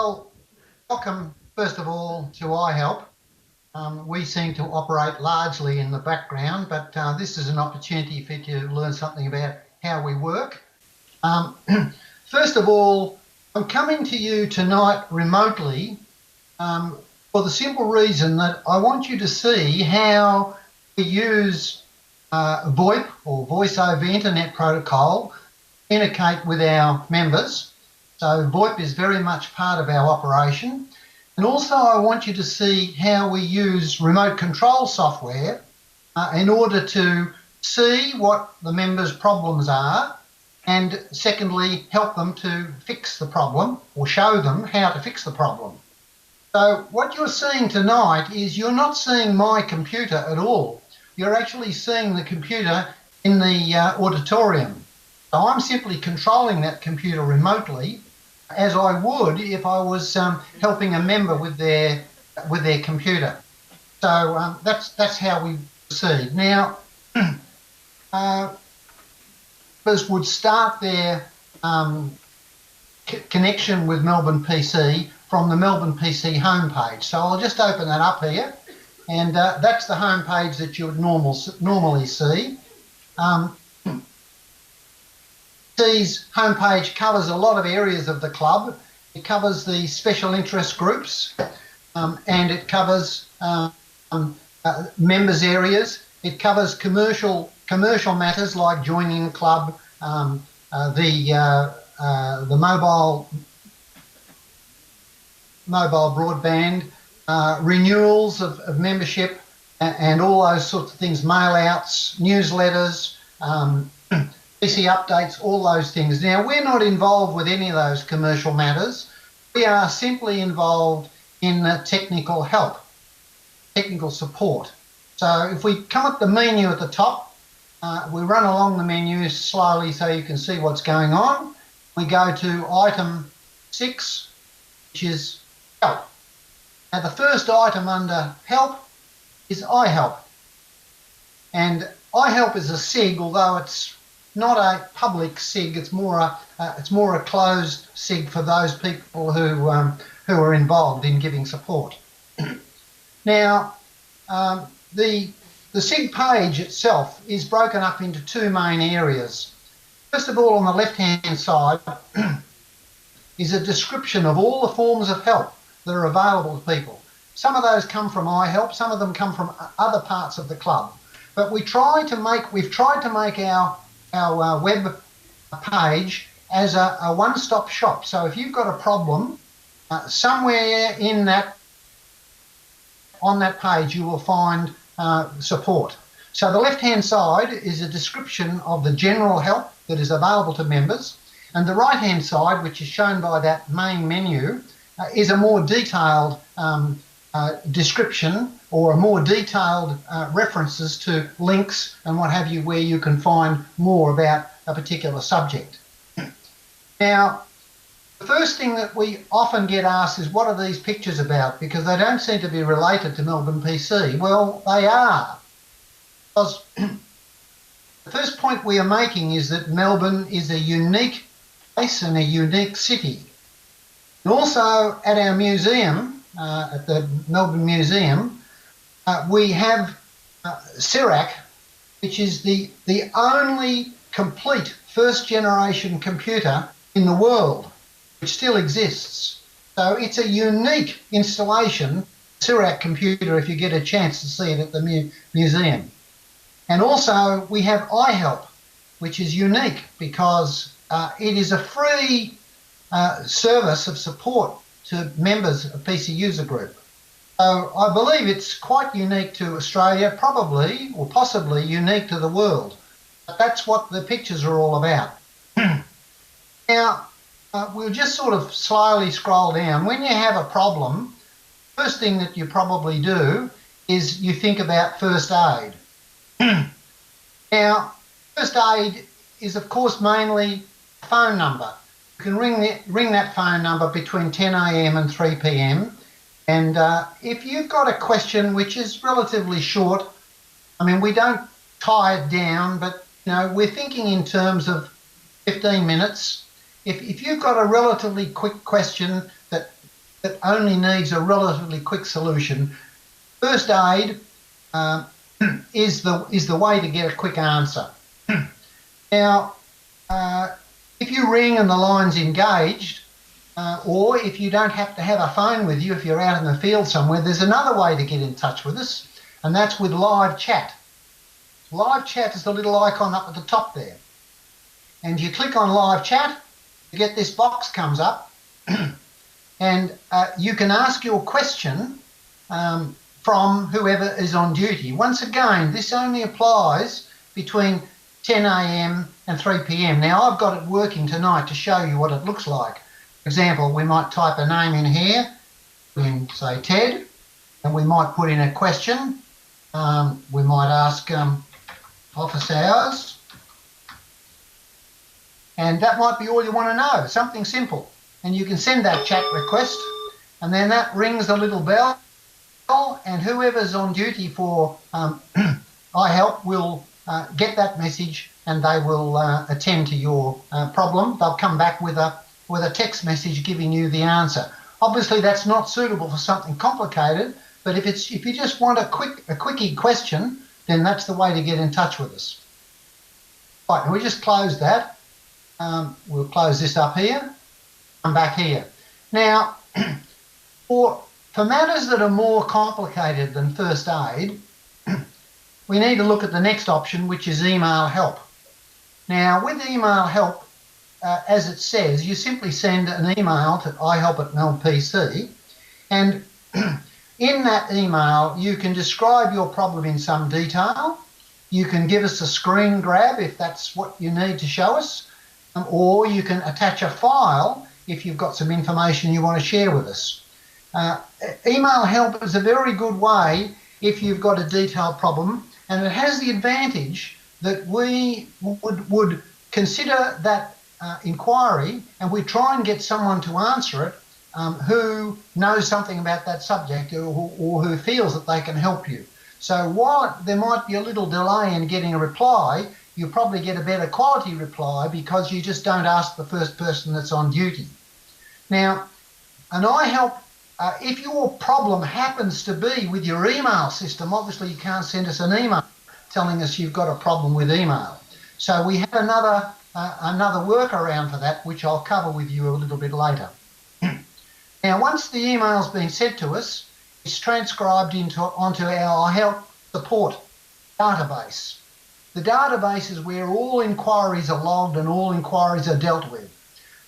Well, welcome, first of all, to iHelp. We seem to operate largely in the background, but this is an opportunity for you to learn something about how we work. Um, First of all, I'm coming to you tonight remotely for the simple reason that I want you to see how we use VoIP or Voice over Internet Protocol to communicate with our members. So VoIP is very much part of our operation. And also I want you to see how we use remote control software in order to see what the members' problems are, and secondly, help them to fix the problem or show them how to fix the problem. So what you're seeing tonight is you're not seeing my computer at all. You're actually seeing the computer in the auditorium. So I'm simply controlling that computer remotely, as I would if I was helping a member with their computer. So that's how we proceed. Now, members would start their connection with Melbourne PC from the Melbourne PC homepage. So I'll just open that up here, and that's the homepage that you would normally see. PC's homepage covers a lot of areas of the club. It covers the special interest groups, and it covers members areas. It covers commercial matters like joining the club, the mobile broadband, renewals of membership, and all those sorts of things, mail outs, newsletters, PC updates, all those things. Now, we're not involved with any of those commercial matters. We are simply involved in technical help, technical support. So if we come up the menu at the top, we run along the menu slowly so you can see what's going on. We go to item 6, which is help. Now, the first item under help is iHelp. And iHelp is a SIG, although it's not a public SIG. It's more a closed SIG for those people who are involved in giving support. Now, the SIG page itself is broken up into two main areas. First of all, on the left-hand side is a description of all the forms of help that are available to people. Some of those come from iHelp, some of them come from other parts of the club. But we've tried to make our web page as a one-stop shop. So if you've got a problem, somewhere on that page you will find support. So the left-hand side is a description of the general help that is available to members, and the right-hand side, which is shown by that main menu, is a more detailed description, or a more detailed references to links and what have you, where you can find more about a particular subject. Now, the first thing that we often get asked is, what are these pictures about? Because they don't seem to be related to Melbourne PC. Well, they are. Because the first point we are making is that Melbourne is a unique place and a unique city. And also at our museum, at the Melbourne Museum, we have CIRAC, which is the only complete first-generation computer in the world, which still exists. So it's a unique installation, CIRAC computer, if you get a chance to see it at the museum. And also we have iHelp, which is unique because it is a free service of support to members of PC User Group. So I believe it's quite unique to Australia, probably or possibly unique to the world. But that's what the pictures are all about. Now, we'll just sort of slowly scroll down. When you have a problem, first thing that you probably do is you think about first aid. Now, first aid is of course mainly a phone number. You can ring that phone number between 10 a.m. and 3 p.m. And if you've got a question which is relatively short, I mean, we don't tie it down, but you know, we're thinking in terms of 15 minutes. If you've got a relatively quick question that that only needs a relatively quick solution, first aid is the way to get a quick answer. Now, if you ring and the line's engaged, or if you don't have to have a phone with you, if you're out in the field somewhere, there's another way to get in touch with us, and that's with live chat. Live chat is the little icon up at the top there. And you click on live chat, you get this box comes up, and you can ask your question from whoever is on duty. Once again, this only applies between 10 a.m. and 3 p.m. Now, I've got it working tonight to show you what it looks like. For example, we might type a name in here, in say Ted, and we might put in a question. We might ask office hours, and that might be all you want to know, something simple. And you can send that chat request, and then that rings a little bell, and whoever's on duty for iHelp will get that message, and they will attend to your problem. They'll come back with a text message giving you the answer. Obviously, that's not suitable for something complicated, but if you just want a quickie question, then that's the way to get in touch with us. Right, and we just close that. We'll close this up here. Come back here. Now, for matters that are more complicated than first aid, we need to look at the next option, which is email help. Now, with email help, as it says, you simply send an email to iHelp@melbpc, and in that email, you can describe your problem in some detail. You can give us a screen grab if that's what you need to show us, or you can attach a file if you've got some information you want to share with us. Email help is a very good way if you've got a detailed problem, and it has the advantage that we would consider that inquiry, and we try and get someone to answer it who knows something about that subject or who feels that they can help you. So while there might be a little delay in getting a reply, you probably get a better quality reply because you just don't ask the first person that's on duty. Now, an iHelp, if your problem happens to be with your email system, obviously you can't send us an email telling us you've got a problem with email. So we have another workaround for that, which I'll cover with you a little bit later. Now, once the email's been sent to us, it's transcribed onto our iHelp support database. The database is where all inquiries are logged and all inquiries are dealt with.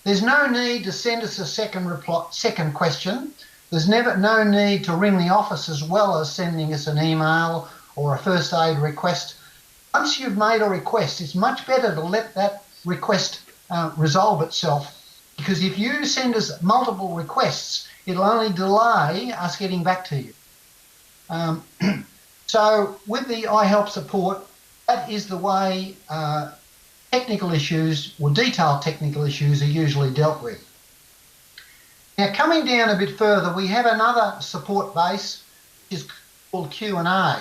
There's no need to send us a second question. There's no need to ring the office as well as sending us an email or a first aid request. Once you've made a request, it's much better to let that request resolve itself, because if you send us multiple requests, it'll only delay us getting back to you. So with the iHelp support, that is the way technical issues or detailed technical issues are usually dealt with. Now, coming down a bit further, we have another support base, which is called Q&A.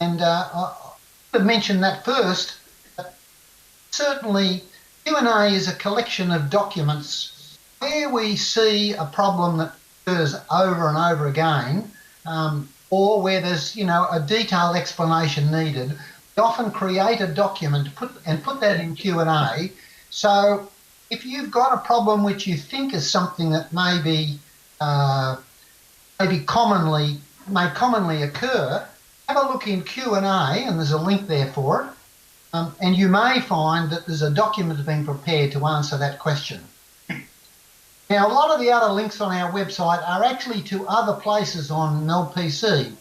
And I should mention that first. Certainly, Q&A is a collection of documents where we see a problem that occurs over and over again, or where there's, a detailed explanation needed. We often create a document and put that in Q&A. So if you've got a problem which you think is something that may commonly occur, have a look in Q&A, and there's a link there for it. And you may find that there's a document being prepared to answer that question. Now, a lot of the other links on our website are actually to other places on MelbPC.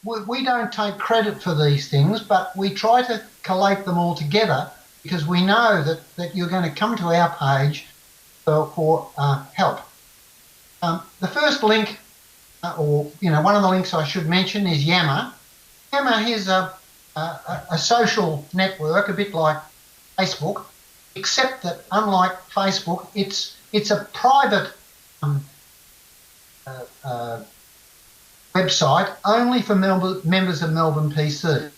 We don't take credit for these things, but we try to collate them all together because we know that you're going to come to our page for help. The first link, one of the links I should mention is Yammer. Yammer is a social network, a bit like Facebook, except that unlike Facebook, it's a private website only for members of Melbourne PC.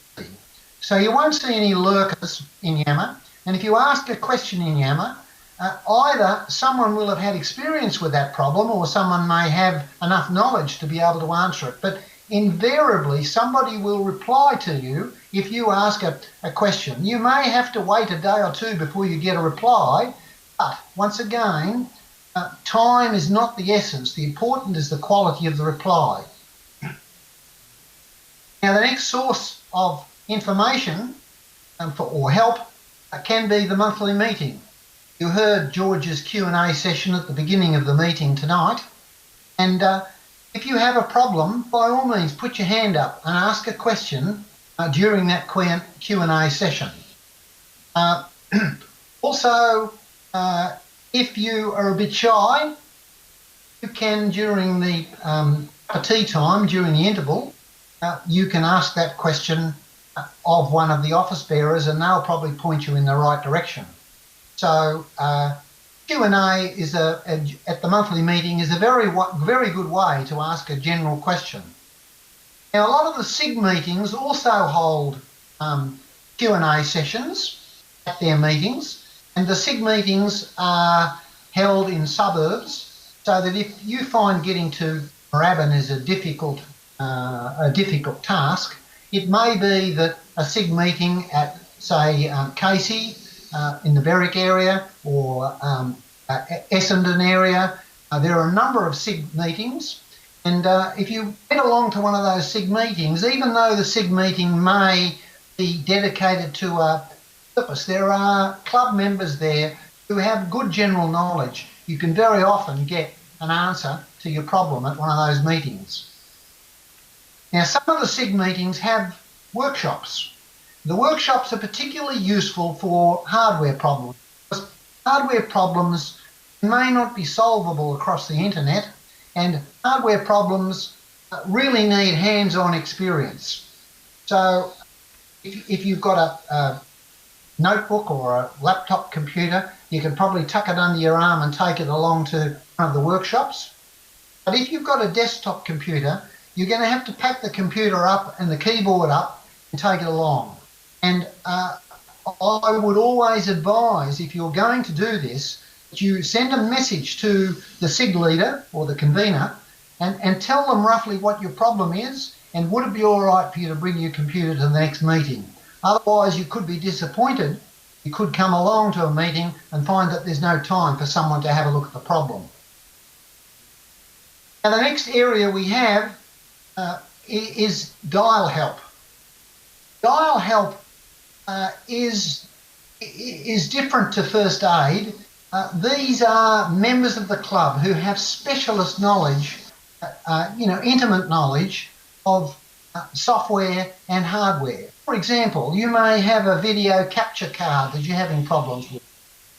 So you won't see any lurkers in Yammer, and if you ask a question in Yammer, either someone will have had experience with that problem or someone may have enough knowledge to be able to answer it. But invariably, somebody will reply to you if you ask a question. You may have to wait a day or two before you get a reply, but once again, time is not the essence. The important is the quality of the reply. Now, the next source of information or help can be the monthly meeting. You heard George's Q&A session at the beginning of the meeting tonight, and if you have a problem, by all means put your hand up and ask a question during that Q&A session. Also, if you are a bit shy, you can, during the tea time, during the interval, you can ask that question of one of the office bearers and they'll probably point you in the right direction. So Q&A is at the monthly meeting is a very good way to ask a general question. Now, a lot of the SIG meetings also hold Q&A sessions at their meetings, and the SIG meetings are held in suburbs, so that if you find getting to Moorabbin is a difficult task, it may be that a SIG meeting at, say, Casey in the Berwick area or Essendon area, there are a number of SIG meetings, and if you get along to one of those SIG meetings, even though the SIG meeting may be dedicated to a purpose, there are club members there who have good general knowledge. You can very often get an answer to your problem at one of those meetings. Now, some of the SIG meetings have workshops. The workshops are particularly useful for hardware problems, because hardware problems may not be solvable across the internet, and hardware problems really need hands-on experience. So if you've got a notebook or a laptop computer, you can probably tuck it under your arm and take it along to one of the workshops. But if you've got a desktop computer, you're going to have to pack the computer up and the keyboard up and take it along. And I would always advise, if you're going to do this, that you send a message to the SIG leader or the convener and tell them roughly what your problem is and would it be all right for you to bring your computer to the next meeting. Otherwise, you could be disappointed. You could come along to a meeting and find that there's no time for someone to have a look at the problem. Now, the next area we have is dial help. Dial help is different to first aid. These are members of the club who have specialist knowledge, intimate knowledge of software and hardware. For example, you may have a video capture card that you're having problems with.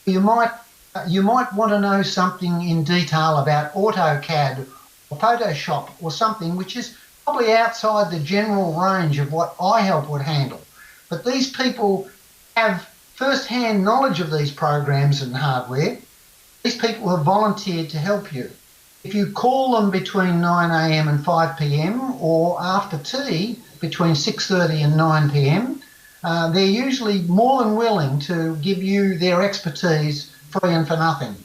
You might want to know something in detail about AutoCAD or Photoshop or something which is probably outside the general range of what iHelp would handle. But these people have first-hand knowledge of these programs and hardware. These people have volunteered to help you. If you call them between 9 a.m. and 5 p.m. or after tea between 6:30 and 9 p.m, they're usually more than willing to give you their expertise free and for nothing.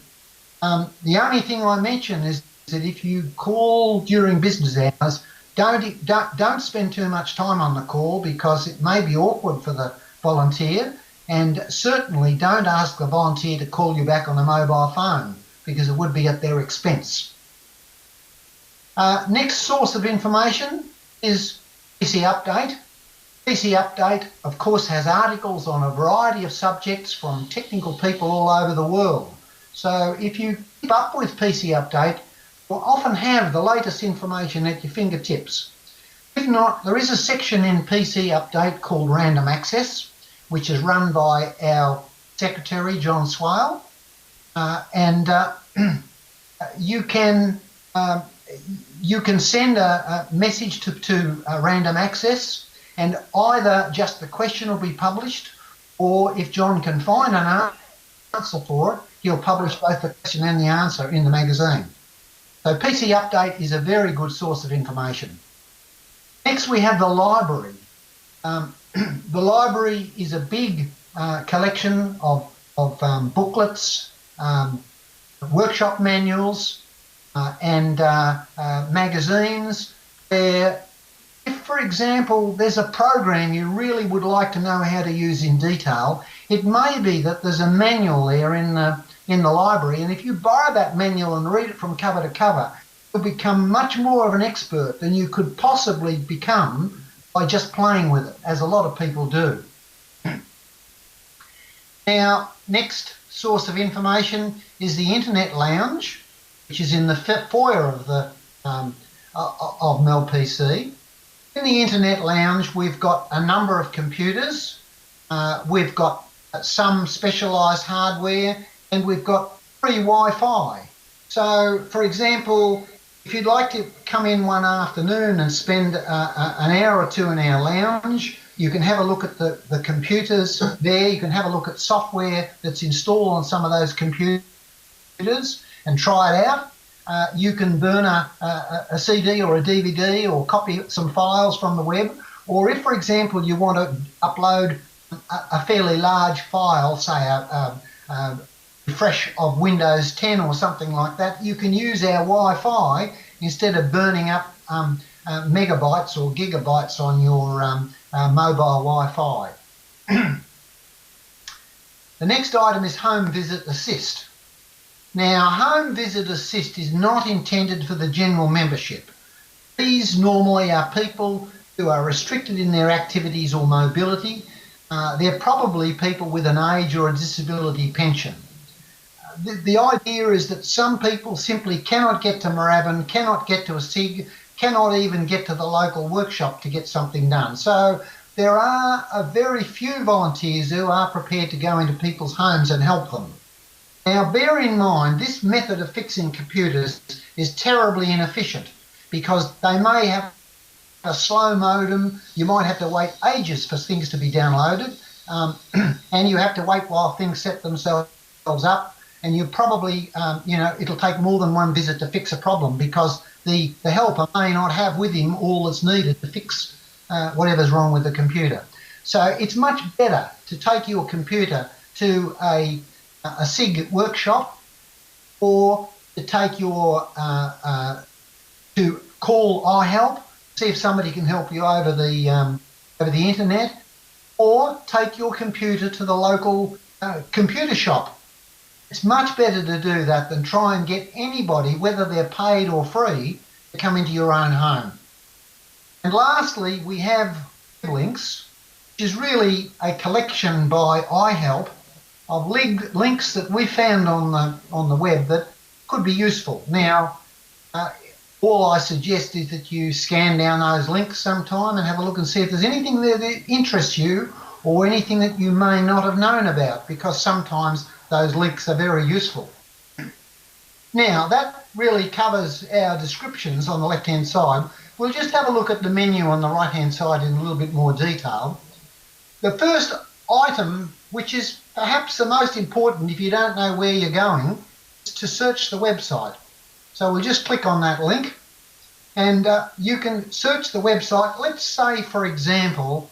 The only thing I mention is that if you call during business hours, don't spend too much time on the call because it may be awkward for the volunteer, and certainly don't ask the volunteer to call you back on a mobile phone because it would be at their expense. Next source of information is PC Update. PC Update, of course, has articles on a variety of subjects from technical people all over the world. So if you keep up with PC Update, you'll often have the latest information at your fingertips. If not, there is a section in PC Update called Random Access, which is run by our secretary, John Swale, and you can send a message to Random Access, and either just the question will be published, or if John can find an answer for it, he'll publish both the question and the answer in the magazine. So PC Update is a very good source of information. Next, we have the library. The library is a big collection of booklets workshop manuals and magazines where, if, for example, there's a program you really would like to know how to use in detail, it may be that there's a manual there in the library, and if you borrow that manual and read it from cover to cover, you'll become much more of an expert than you could possibly become by just playing with it, as a lot of people do. Now, next source of information is the Internet Lounge, which is in the foyer of the of MELPC. In the Internet Lounge, we've got a number of computers, we've got some specialised hardware, and we've got free Wi-Fi. So, for example, if you'd like to come in one afternoon and spend an hour or two in our lounge, you can have a look at the computers there. You can have a look at software that's installed on some of those computers and try it out. You can burn a CD or a DVD or copy some files from the web. Or if, for example, you want to upload a fairly large file, say a refresh of Windows 10 or something like that, you can use our Wi-Fi instead of burning up megabytes or gigabytes on your mobile Wi-Fi. The next item is Home Visit Assist. Now, Home Visit Assist is not intended for the general membership. These normally are people who are restricted in their activities or mobility. They're probably people with an age or a disability pension. The idea is that some people simply cannot get to Moorabbin, cannot get to a SIG, cannot even get to the local workshop to get something done. So there are a very few volunteers who are prepared to go into people's homes and help them. Now, bear in mind, this method of fixing computers is terribly inefficient because they may have a slow modem, you might have to wait ages for things to be downloaded, and you have to wait while things set themselves up, and you probably, it'll take more than one visit to fix a problem because the helper may not have with him all that's needed to fix whatever's wrong with the computer. So it's much better to take your computer to a SIG workshop, or to take your to call iHelp, see if somebody can help you over the internet, or take your computer to the local computer shop. It's much better to do that than try and get anybody, whether they're paid or free, to come into your own home. And lastly, we have links, which is really a collection by iHelp of links that we found on the web that could be useful. Now, all I suggest is that you scan down those links sometime and have a look and see if there's anything there that interests you or anything that you may not have known about, because sometimes those links are very useful. Now, that really covers our descriptions on the left-hand side. We'll just have a look at the menu on the right-hand side in a little bit more detail. The first item, which is perhaps the most important if you don't know where you're going, is to search the website. So we'll just click on that link and you can search the website. Let's say, for example,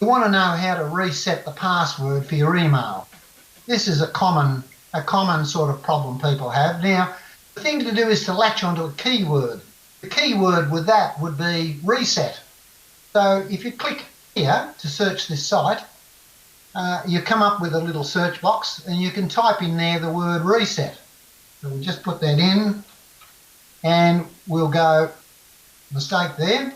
you want to know how to reset the password for your email. This is a common sort of problem people have. Now, the thing to do is to latch onto a keyword. The keyword with that would be reset. So if you click here to search this site, you come up with a little search box and you can type in there the word reset. So we'll just put that in and we'll go mistake there.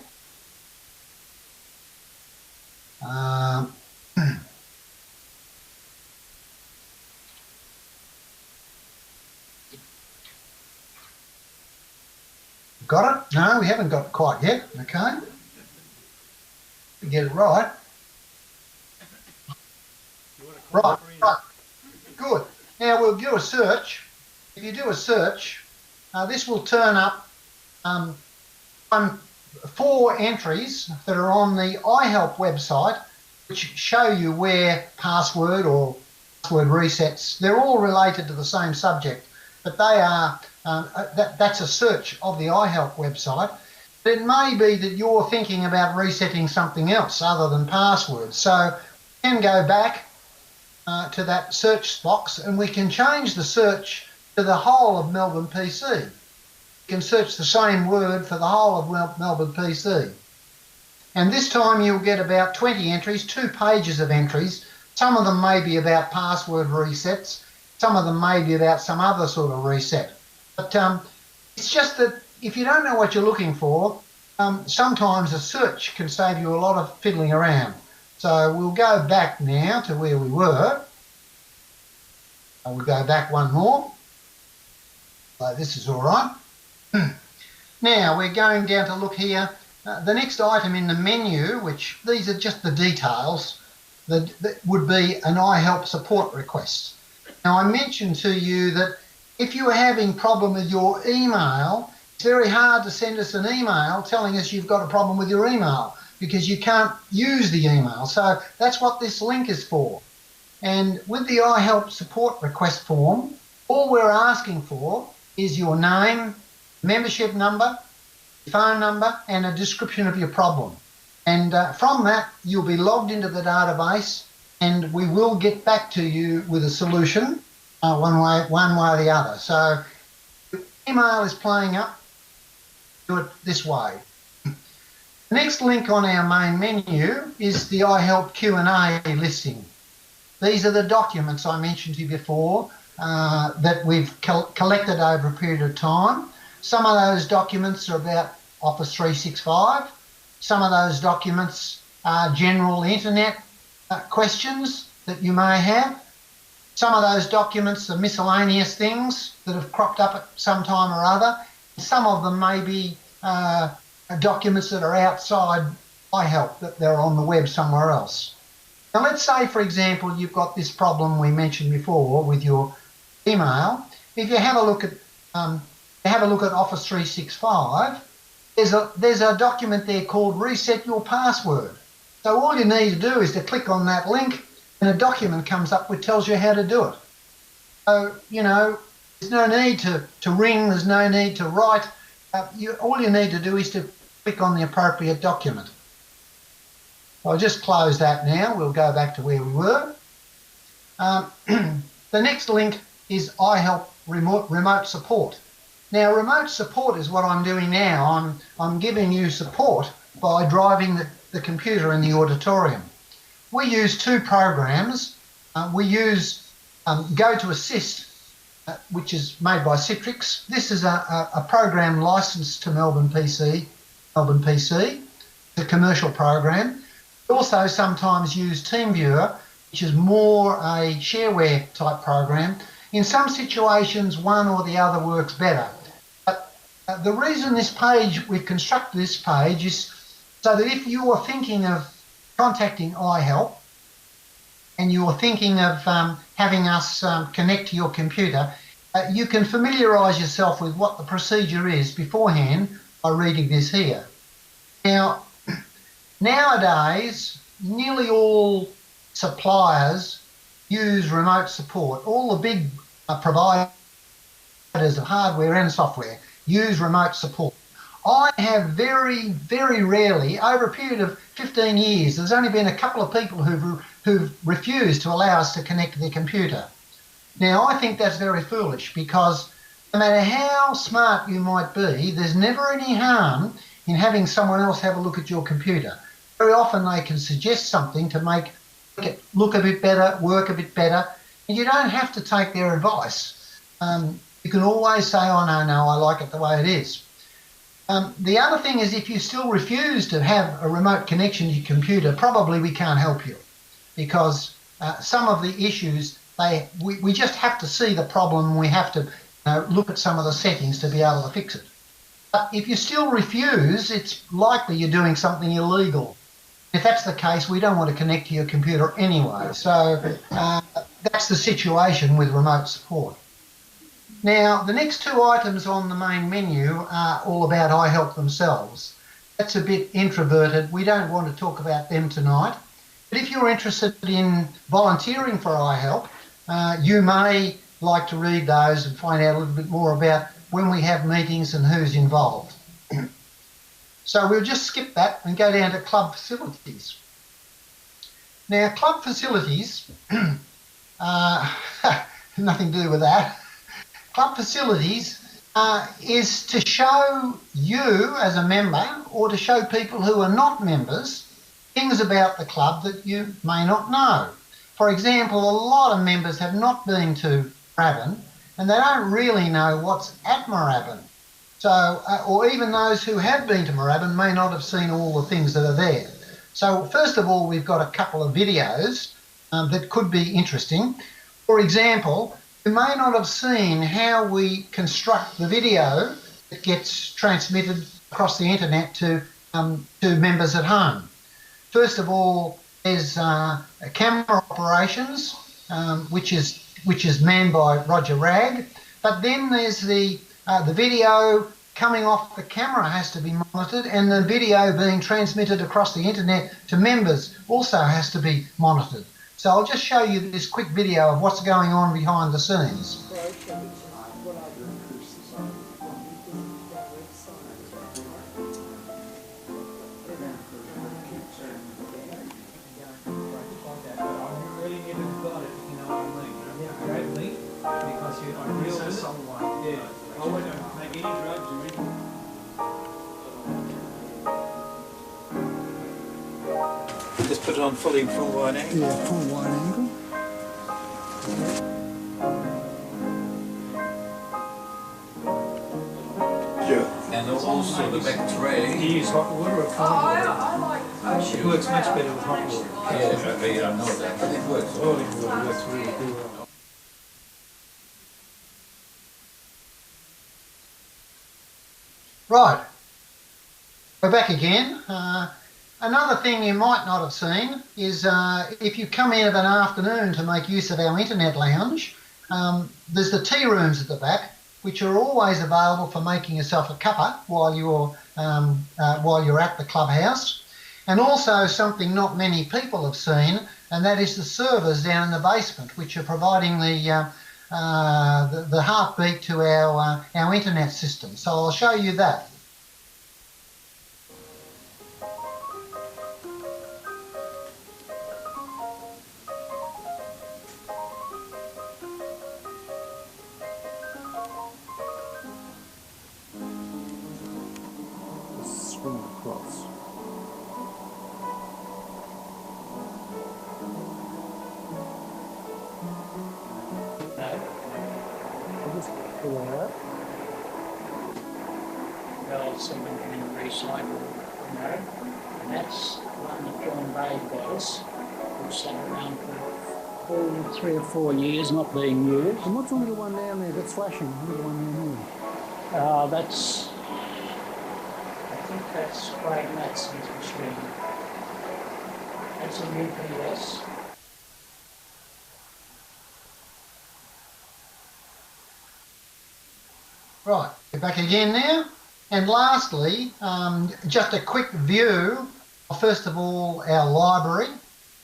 Got it? No, we haven't got it quite yet. Okay. Get it right. Right. Good. Now we'll do a search. If you do a search, this will turn up 4 entries that are on the iHelp website, which show you where password or password resets, they're all related to the same subject, but they are, that's a search of the iHelp website. But it may be that you're thinking about resetting something else other than passwords. So you can go back to that search box, and we can change the search to the whole of Melbourne PC. You can search the same word for the whole of Melbourne PC. And this time you'll get about 20 entries, 2 pages of entries. Some of them may be about password resets. Some of them may be about some other sort of reset. But it's just that if you don't know what you're looking for, sometimes a search can save you a lot of fiddling around. So we'll go back now to where we were. We'll go back one more. So this is all right. Now we're going down to look here. The next item in the menu, which these are just the details, that would be an iHelp support request. Now I mentioned to you that if you are having a problem with your email, it's very hard to send us an email telling us you've got a problem with your email because you can't use the email. So that's what this link is for. And with the iHelp support request form, all we're asking for is your name, membership number, phone number, and a description of your problem. And from that, you'll be logged into the database, and we will get back to you with a solution one way or the other. So if email is playing up, do it this way. The next link on our main menu is the iHelp Q&A listing. These are the documents I mentioned to you before that we've collected over a period of time. Some of those documents are about Office 365. Some of those documents are general internet questions that you may have. Some of those documents are miscellaneous things that have cropped up at some time or other. Some of them may be documents that are outside iHelp, that they're on the web somewhere else. Now let's say, for example, you've got this problem we mentioned before with your email. If you have a look at Office 365, there's a document there called Reset Your Password. So all you need to do is to click on that link and a document comes up which tells you how to do it. So, you know, there's no need to ring, there's no need to write. All you need to do is to click on the appropriate document. I'll just close that now. We'll go back to where we were. The next link is iHelp remote support. Now, remote support is what I'm doing now. I'm giving you support by driving the computer in the auditorium. We use 2 programs. We use Go to Assist, which is made by Citrix. This is a program licensed to Melbourne PC. It's a commercial program. We also sometimes use TeamViewer, which is more a shareware type program. In some situations, one or the other works better. But the reason we've constructed this page is so that if you are thinking of contacting iHelp and you are thinking of having us connect to your computer, you can familiarise yourself with what the procedure is beforehand by reading this here. Now, nowadays, nearly all suppliers use remote support. All the big providers of hardware and software use remote support. I have very, very rarely, over a period of 15 years, there's only been a couple of people who've refused to allow us to connect to their computer. Now, I think that's very foolish because no matter how smart you might be, there's never any harm in having someone else have a look at your computer. Very often they can suggest something to make it look a bit better, work a bit better, and you don't have to take their advice. You can always say, oh, no, I like it the way it is. The other thing is if you still refuse to have a remote connection to your computer, probably we can't help you because some of the issues, we just have to see the problem. We have to look at some of the settings to be able to fix it. But if you still refuse, it's likely you're doing something illegal. If that's the case, we don't want to connect to your computer anyway. So that's the situation with remote support. Now, the next 2 items on the main menu are all about iHelp themselves. That's a bit introverted. We don't want to talk about them tonight. But if you're interested in volunteering for iHelp, you may like to read those and find out a little bit more about when we have meetings and who's involved. So we'll just skip that and go down to club facilities. Now, club facilities nothing to do with that. Club facilities is to show you as a member, or to show people who are not members, things about the club that you may not know. For example, a lot of members have not been to Moorabbin and they don't really know what's at Moorabbin. So, or even those who have been to Moorabbin may not have seen all the things that are there. So first of all, we've got a couple of videos that could be interesting. For example, you may not have seen how we construct the video that gets transmitted across the internet to members at home. First of all, there's camera operations, which is manned by Roger Ragg. But then there's the video coming off the camera has to be monitored, and the video being transmitted across the internet to members also has to be monitored. So I'll just show you this quick video of what's going on behind the scenes. Just put it on full wide angle. Yeah, full wide angle. Yeah. And also the back tray. Do you use hot water or cold water? I like ocean. It works much better with hot water. Yeah, but you don't know that, but it works. Boiling water works really good. Right, we're back again. Another thing you might not have seen is if you come in of an afternoon to make use of our internet lounge, there's the tea rooms at the back, which are always available for making yourself a cuppa while you're at the clubhouse. And also something not many people have seen, and that is the servers down in the basement, which are providing the heartbeat to our internet system. So I'll show you that. Swing across. Just pull that up. Well, someone can recycle, and that's one that John Bay does, which sat around for 3 or 4 years not being used. And what's the little one down there that's flashing? The little one down That's, I think that's Craig Matson's machine. That's a UPS. Right, we're back again now. And lastly, just a quick view of, first of all, our library,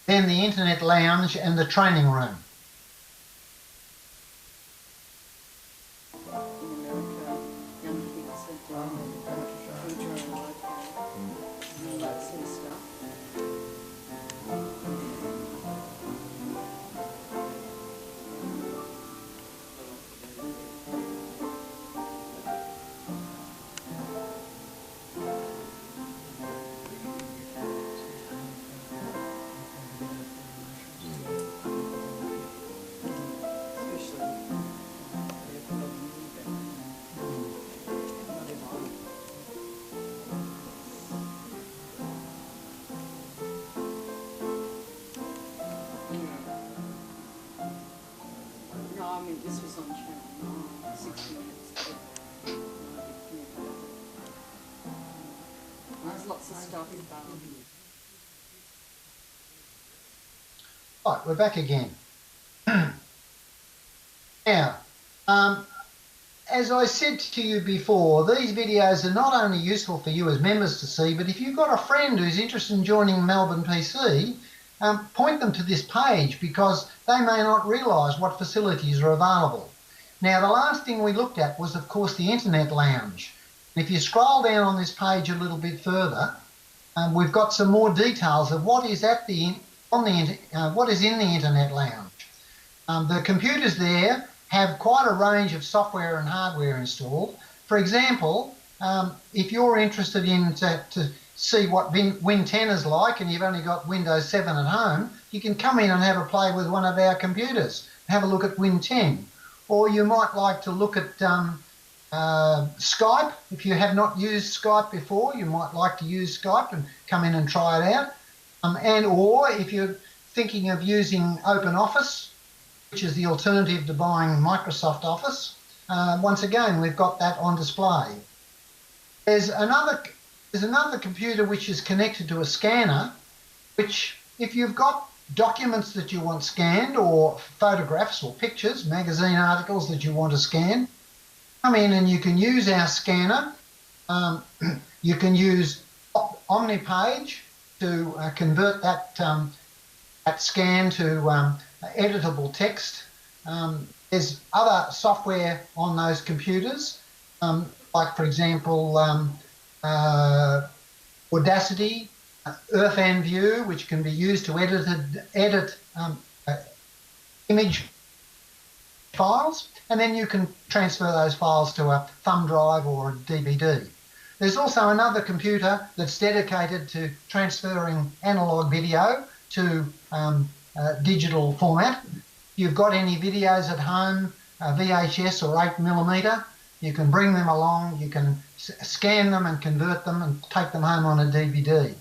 then the internet lounge and the training room. This was on channel 9, 60 minutes ago. There's lots of stuff about. Right, we're back again. Now, as I said to you before, these videos are not only useful for you as members to see, but if you've got a friend who's interested in joining Melbourne PC, point them to this page, because they may not realise what facilities are available. Now, the last thing we looked at was, of course, the internet lounge. If you scroll down on this page a little bit further, we've got some more details of what is in the internet lounge. The computers there have quite a range of software and hardware installed. For example, if you're interested in to see what Win 10 is like and you've only got Windows 7 at home, you can come in and have a play with one of our computers, have a look at Win 10. Or you might like to look at Skype. If you have not used Skype before, you might like to use Skype and come in and try it out. Or if you're thinking of using OpenOffice, which is the alternative to buying Microsoft Office, once again, we've got that on display. There's another computer which is connected to a scanner, which if you've got documents that you want scanned or photographs or pictures, magazine articles that you want to scan, come in and you can use our scanner. You can use OmniPage to convert that scan to editable text. There's other software on those computers, like for example Audacity, Earth View, which can be used to edit image files, and then you can transfer those files to a thumb drive or a DVD. There's also another computer that's dedicated to transferring analog video to digital format. If you've got any videos at home, VHS or 8mm, you can bring them along, you can scan them and convert them and take them home on a DVD.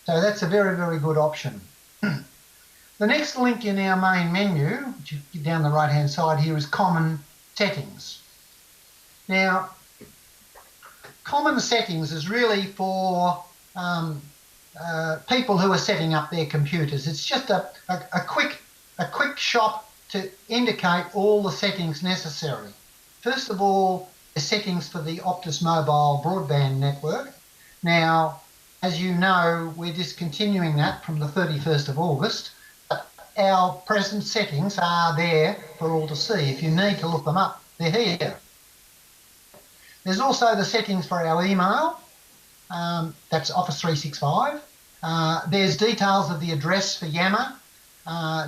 So that's a very, very good option. The next link in our main menu, which is down the right-hand side here, is Common Settings. Now, Common Settings is really for people who are setting up their computers. It's just a quick shot to indicate all the settings necessary. First of all, the settings for the Optus mobile broadband network. Now, as you know, we're discontinuing that from the 31st of August. Our present settings are there for all to see. If you need to look them up, they're here. There's also the settings for our email. That's Office 365. There's details of the address for Yammer,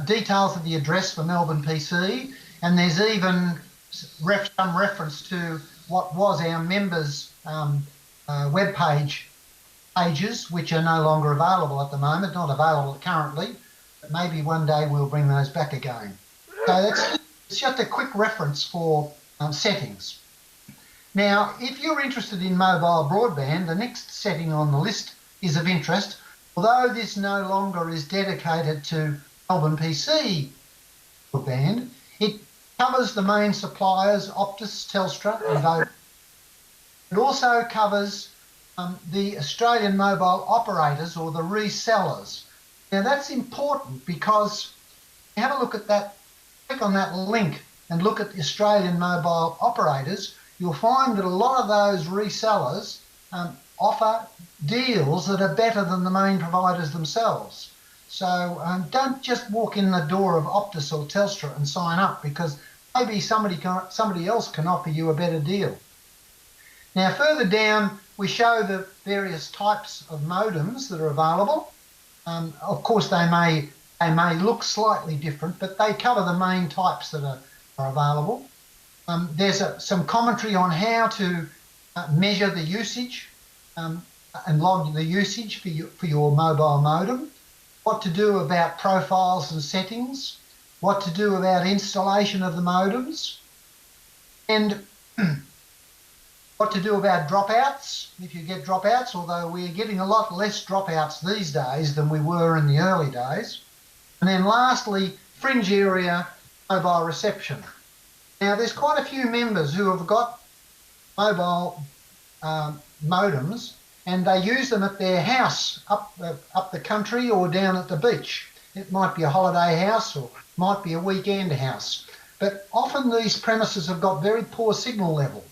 details of the address for Melbourne PC, and there's even some reference to what was our members' web pages, which are no longer available at the moment, not available currently. Maybe one day we'll bring those back again. So it's just a quick reference for settings. Now, if you're interested in mobile broadband, the next setting on the list is of interest. Although this no longer is dedicated to Melbourne PC broadband, it covers the main suppliers, Optus, Telstra and Vodafone. It also covers the Australian mobile operators or the resellers. Now that's important because you have a look at that, click on that link and look at the Australian mobile operators, you'll find that a lot of those resellers offer deals that are better than the main providers themselves. So don't just walk in the door of Optus or Telstra and sign up, because maybe somebody else can offer you a better deal. Now further down we show the various types of modems that are available. Of course they may look slightly different, but they cover the main types that are available. There's some commentary on how to measure the usage and log the usage for your mobile modem, what to do about profiles and settings, what to do about installation of the modems, and what to do about dropouts, if you get dropouts, although we're getting a lot less dropouts these days than we were in the early days. And then lastly, fringe area mobile reception. Now there's quite a few members who have got mobile modems and they use them at their house up the country or down at the beach. It might be a holiday house or might be a weekend house. But often these premises have got very poor signal level.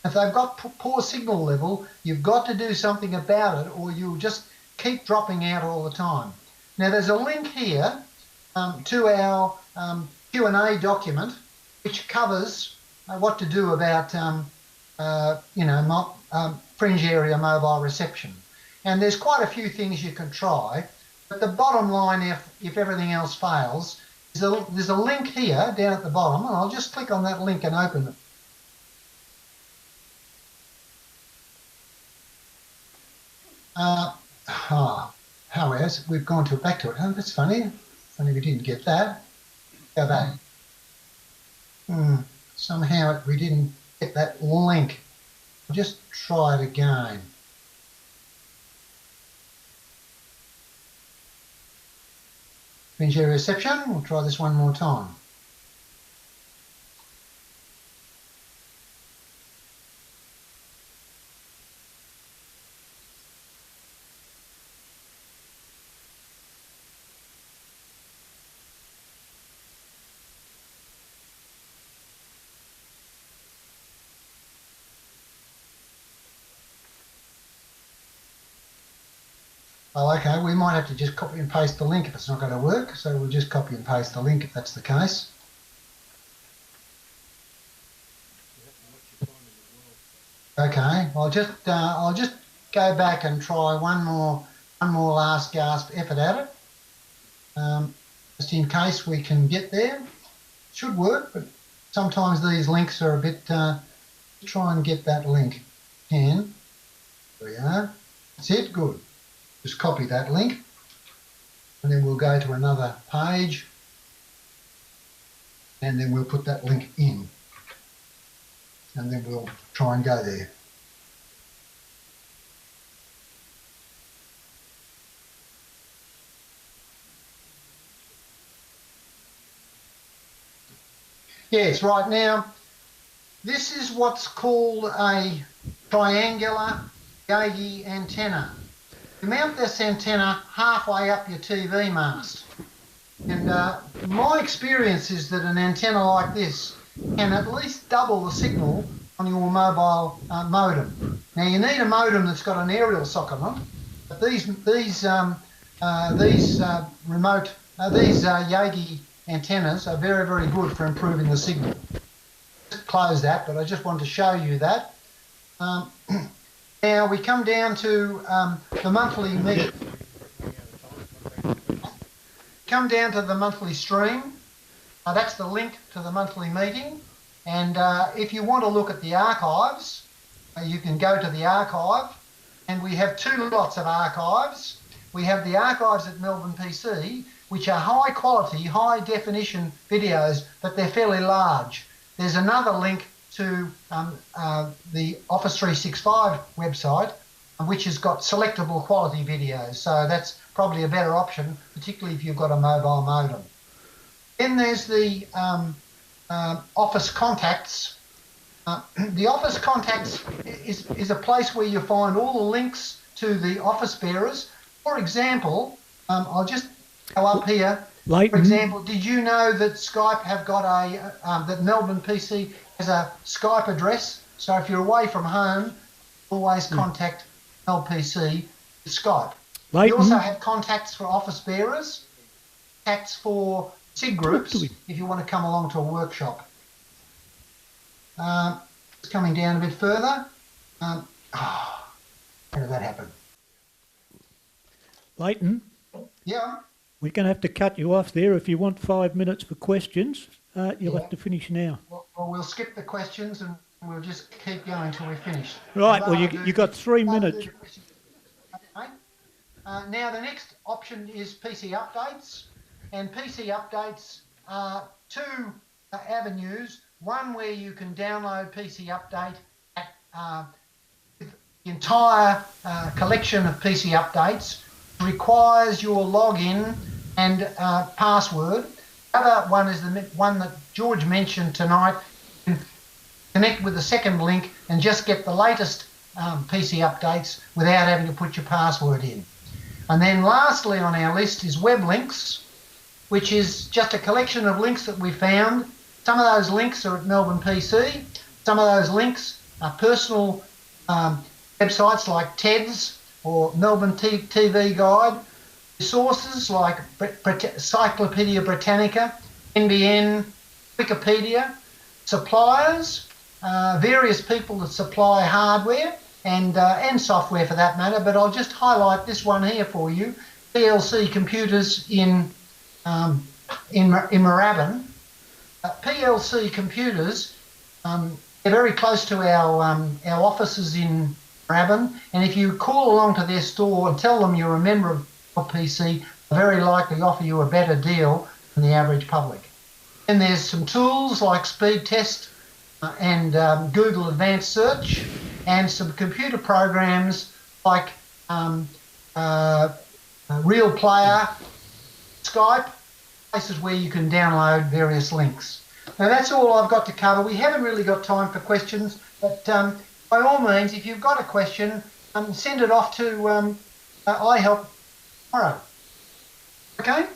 If they've got poor signal level, you've got to do something about it or you'll just keep dropping out all the time. Now there's a link here to our Q&A document which covers what to do about fringe area mobile reception. And there's quite a few things you can try, but the bottom line, if everything else fails, there's a link here down at the bottom, and I'll just click on that link and open it. However, we've gone back to it. Oh, that's funny. Funny we didn't get that. Go back. Somehow we didn't get that link. I'll just try it again. Finish your reception. We'll try this one more time. Oh, okay, we might have to just copy and paste the link if it's not going to work, so we'll just copy and paste the link if that's the case. Okay, I'll just go back and try one more last gasp effort at it, just in case we can get there. Should work, but sometimes these links are a bit. Try and get that link. There we are. That's it. Good. Just copy that link, and then we'll go to another page, and then we'll put that link in, and then we'll try and go there. Yes, right now, this is what's called a triangular Yagi antenna. You mount this antenna halfway up your TV mast, and my experience is that an antenna like this can at least double the signal on your mobile modem. Now you need a modem that's got an aerial socket on it, but these Yagi antennas are very, very good for improving the signal. Just close that, but I just wanted to show you that. Now we come down to the monthly meet. Come down to the monthly stream. That's the link to the monthly meeting. And if you want to look at the archives, you can go to the archive. And we have two lots of archives. We have the archives at Melbourne PC, which are high quality, high definition videos, but they're fairly large. There's another link to the Office 365 website, which has got selectable quality videos. So that's probably a better option, particularly if you've got a mobile modem. Then there's the Office Contacts. The Office Contacts is a place where you find all the links to the Office bearers. For example, I'll just go up here. Leighton. For example, did you know that Skype have got that Melbourne PC has a Skype address? So if you're away from home, always contact LPC with Skype. Leighton. We also have contacts for office bearers, contacts for SIG groups if you want to come along to a workshop. Just coming down a bit further. How did that happen? Leighton. Yeah. We're going to have to cut you off there. If you want 5 minutes for questions, you'll have to finish now. Well, we'll skip the questions and we'll just keep going until we finish. Right, well, you got 3 minutes. Okay. Now, the next option is PC updates. And PC updates are two avenues. One where you can download PC update at the entire collection of PC updates. Requires your login and password. The other one is the one that George mentioned tonight. You can connect with the second link and just get the latest PC updates without having to put your password in. And then lastly on our list is web links, which is just a collection of links that we found. Some of those links are at Melbourne PC. Some of those links are personal websites like TED's or Melbourne TV Guide. Sources like Encyclopedia Britannica, NBN, Wikipedia. Suppliers, various people that supply hardware and software for that matter, but I'll just highlight this one here for you. PLC Computers in in Moorabbin, PLC computers, they're very close to our offices in Moorabbin, and if you call along to their store and tell them you're a member of PC, they'll very likely offer you a better deal than the average public. And there's some tools like speed test and Google Advanced Search, and some computer programs like Real Player, Skype, places where you can download various links. Now that's all I've got to cover. We haven't really got time for questions, but by all means, if you've got a question, send it off to iHelp tomorrow. Okay?